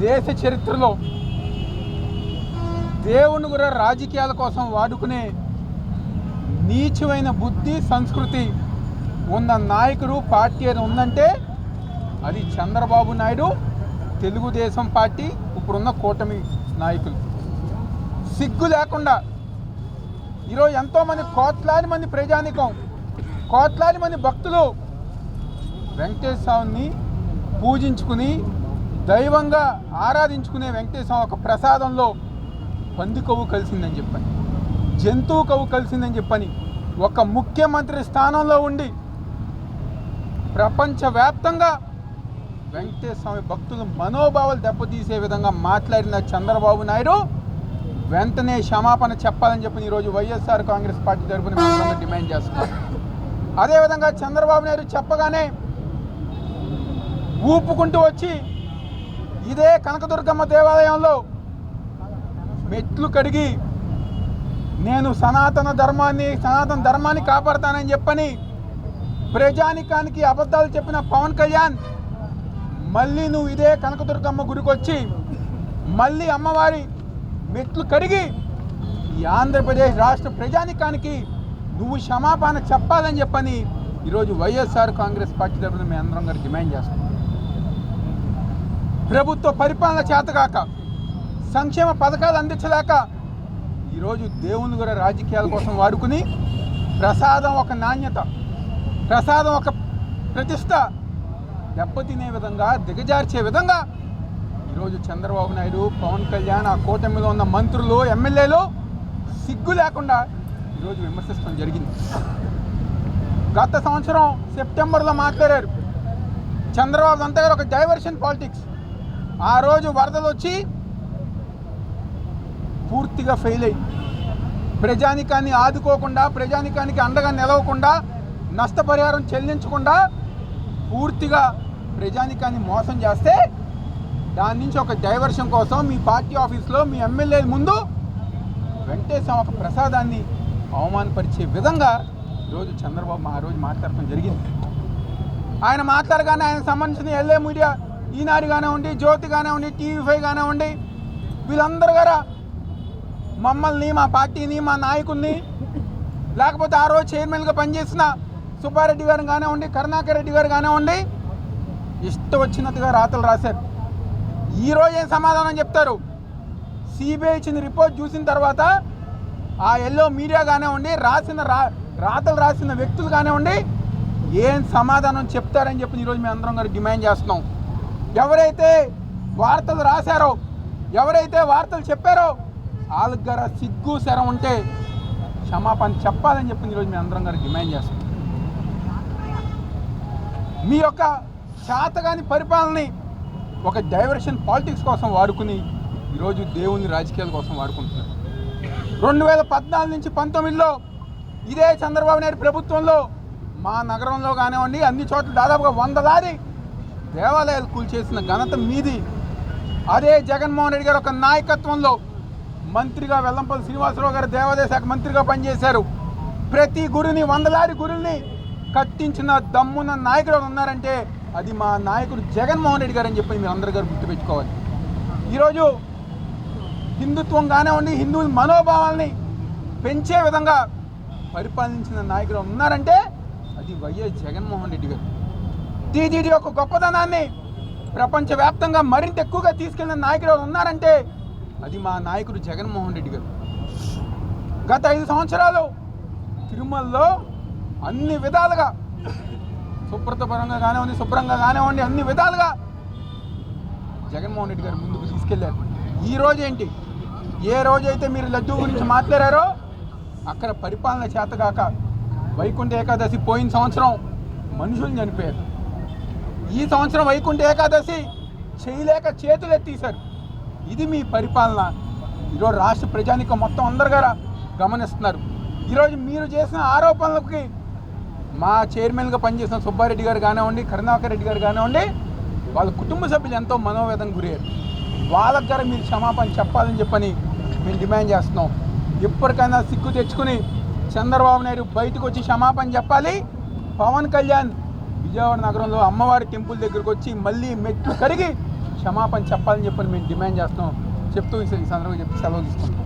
దేశ చరిత్రలో దేవుని కూడా రాజకీయాల కోసం వాడుకునే నీచమైన బుద్ధి సంస్కృతి ఉన్న నాయకుడు పార్టీ అని ఉందంటే అది చంద్రబాబు నాయుడు, తెలుగుదేశం పార్టీ, ఇప్పుడున్న కూటమి నాయకులు. సిగ్గు లేకుండా ఈరోజు ఎంతోమంది కోట్లాది మంది ప్రజానికం, కోట్లాది మంది భక్తులు వెంకటేశ్వర స్వామిని పూజించుకుని దైవంగా ఆరాధించుకునే వెంకటేశ్వర స్వామి ఒక ప్రసాదంలో పంది కొవ్వు కలిసిందని చెప్పని, జంతువు కొవ్వు కలిసిందని చెప్పని ఒక ముఖ్యమంత్రి స్థానంలో ఉండి ప్రపంచవ్యాప్తంగా వెంకటేశ్వర స్వామి భక్తుల మనోభావాలు దెబ్బతీసే విధంగా మాట్లాడిన చంద్రబాబు నాయుడు వెంటనే క్షమాపణ చెప్పాలని చెప్పి ఈరోజు వైఎస్ఆర్ కాంగ్రెస్ పార్టీ తరఫున మేము డిమాండ్ చేస్తున్నాం. అదేవిధంగా చంద్రబాబు నాయుడు చెప్పగానే ఊపుకుంటూ వచ్చి ఇదే కనకదుర్గమ్మ దేవాలయంలో మెట్లు కడిగి నేను సనాతన ధర్మాన్ని కాపాడుతానని చెప్పని ప్రజానికానికి అబద్ధాలు చెప్పిన పవన్ కళ్యాణ్ మళ్ళీ నువ్వు ఇదే కనకదుర్గమ్మ గుడికి వచ్చి మళ్ళీ అమ్మవారి మెట్లు కడిగి ఈ ఆంధ్రప్రదేశ్ రాష్ట్ర ప్రజానికానికి నువ్వు క్షమాపణ చెప్పాలని చెప్పని ఈరోజు వైఎస్ఆర్ కాంగ్రెస్ పార్టీ తరఫున మేము అందరం గారు డిమాండ్ చేస్తున్నాం. ప్రభుత్వ పరిపాలన చేతగాక, సంక్షేమ పథకాలు అందించలేక ఈరోజు దేవుని కూడా రాజకీయాల కోసం వాడుకుని ప్రసాదం ఒక నాణ్యత, ప్రసాదం ఒక ప్రతిష్ట దెబ్బతినే విధంగా, దిగజార్చే విధంగా ఈరోజు చంద్రబాబు నాయుడు, పవన్ కళ్యాణ్, ఆ కూటమిలో ఉన్న మంత్రులు, ఎమ్మెల్యేలు సిగ్గు లేకుండా ఈరోజు విమర్శించడం జరిగింది. గత సంవత్సరం సెప్టెంబర్లో మాట్లాడారు చంద్రబాబు అంతా గారు ఒక డైవర్షన్ పాలిటిక్స్. ఆ రోజు వరదలు వచ్చి పూర్తిగా ఫెయిల్ అయ్యి ప్రజానికాన్ని ఆదుకోకుండా, ప్రజానికానికి అండగా నిలవకుండా, నష్టపరిహారం చెల్లించకుండా పూర్తిగా ప్రజానికాన్ని మోసం చేస్తే దాని నుంచి ఒక డైవర్షన్ కోసం మీ పార్టీ ఆఫీస్లో మీ ఎమ్మెల్యేల ముందు వెంకటేశ్వర ఒక ప్రసాదాన్ని అవమానపరిచే విధంగా ఈరోజు చంద్రబాబు ఆ రోజు మాట్లాడటం జరిగింది. ఆయన మాట్లాడగానే ఆయనకు సంబంధించిన ఎల్ఏ మీడియా, ఈనాడు కానివ్వండి, జ్యోతి కానివ్వండి, టీవీ5 కానివ్వండి, వీళ్ళందరూ గారా మమ్మల్ని, మా పార్టీని, మా నాయకుల్ని, లేకపోతే ఆ రోజు చైర్మన్గా పనిచేసిన సుబ్బారెడ్డి గారు కానివ్వండి, కరుణాకర్ రెడ్డి గారు కానివ్వండి, ఇష్టం వచ్చినట్టుగా రాతలు రాశారు. ఈరోజు ఏం సమాధానం చెప్తారు? సిబిఐ ఇచ్చిన రిపోర్ట్ చూసిన తర్వాత ఆ ఎల్లో మీడియా కానివ్వండి, రాతలు రాసిన వ్యక్తులు కానివ్వండి, ఏం సమాధానం చెప్తారని చెప్పి ఈరోజు మేము అందరం గారు డిమాండ్ చేస్తున్నాం. ఎవరైతే వార్తలు రాశారో, ఎవరైతే వార్తలు చెప్పారో వాళ్ళకి గారు సిగ్గు శరం ఉంటే క్షమాపణ చెప్పాలని చెప్పి ఈరోజు మేము అందరం గారు డిమాండ్ చేస్తున్నాం. మీ యొక్క చేతగాని పరిపాలనని ఒక డైవర్షన్ పాలిటిక్స్ కోసం వాడుకుని ఈరోజు దేవుని రాజకీయాల కోసం వాడుకుంటున్నారు. 2014 నుంచి 19లో ఇదే చంద్రబాబు నాయుడు ప్రభుత్వంలో మా నగరంలో కానివ్వండి, అన్ని చోట్ల దాదాపుగా 100 దేవాలయాలు కూల్చేసిన ఘనత మీది. అదే జగన్మోహన్ రెడ్డి గారు ఒక నాయకత్వంలో మంత్రిగా వెల్లంపల్లి శ్రీనివాసరావు గారు దేవాదాయ శాఖ మంత్రిగా పనిచేశారు. ప్రతి గుడిని, 100 గుడుల్ని కట్టించిన దమ్మున్న నాయకుడు ఉన్నారంటే అది మా నాయకుడు జగన్మోహన్ రెడ్డి గారు అని చెప్పి మీరు అందరి గారు గుర్తుపెట్టుకోవాలి. ఈరోజు హిందుత్వం కానివ్వండి, హిందువుల మనోభావాల్ని పెంచే విధంగా పరిపాలించిన నాయకుడు ఉన్నారంటే అది వైఎస్ జగన్మోహన్ రెడ్డి గారు. టీటీడీ యొక్క గొప్పతనాన్ని ప్రపంచవ్యాప్తంగా మరింత ఎక్కువగా తీసుకెళ్లిన నాయకుడు ఉన్నారంటే అది మా నాయకుడు జగన్మోహన్ రెడ్డి గారు. గత 5 సంవత్సరాలు తిరుమలలో అన్ని విధాలుగా శుభ్రతపరంగా కానివ్వండి, శుభ్రంగా కానివ్వండి, అన్ని విధాలుగా జగన్మోహన్ రెడ్డి గారు ముందుకు తీసుకెళ్లారు. ఈరోజు ఏంటి, ఏ రోజైతే మీరు లడ్డూ గురించి మాట్లాడారో అక్కడ పరిపాలన చేతగాక వైకుంఠ ఏకాదశి పోయిన సంవత్సరం మనుషులు చనిపోయారు. ఈ సంవత్సరం వైకుంఠ ఏకాదశి చేయలేక చేతులు ఎత్తేసారు. ఇది మీ పరిపాలన. ఈరోజు రాష్ట్ర ప్రజానికం మొత్తం అందరు గారు గమనిస్తున్నారు. ఈరోజు మీరు చేసిన ఆరోపణలకి మా చైర్మన్గా పనిచేసిన సుబ్బారెడ్డి గారు కానివ్వండి, కరుణాకర్ రెడ్డి గారు కానివ్వండి, వాళ్ళ కుటుంబ సభ్యులు ఎంతో మనోవేదన గురయ్యారు. వాళ్ళ ద్వారా మీరు క్షమాపణ చెప్పాలని చెప్పని మేము డిమాండ్ చేస్తున్నాం. ఇప్పటికైనా సిగ్గు తెచ్చుకుని చంద్రబాబు నాయుడు బయటకు వచ్చి క్షమాపణ చెప్పాలి. పవన్ కళ్యాణ్ విజయవాడ నగరంలో అమ్మవారి టెంపుల్ దగ్గరకు వచ్చి మళ్ళీ మెట్లు కడిగి క్షమాపణ చెప్పాలని చెప్పని మేము డిమాండ్ చేస్తున్నాం. చెప్తూ ఈ సందర్భంగా చెప్తూ సెలవు తీసుకుంటాం.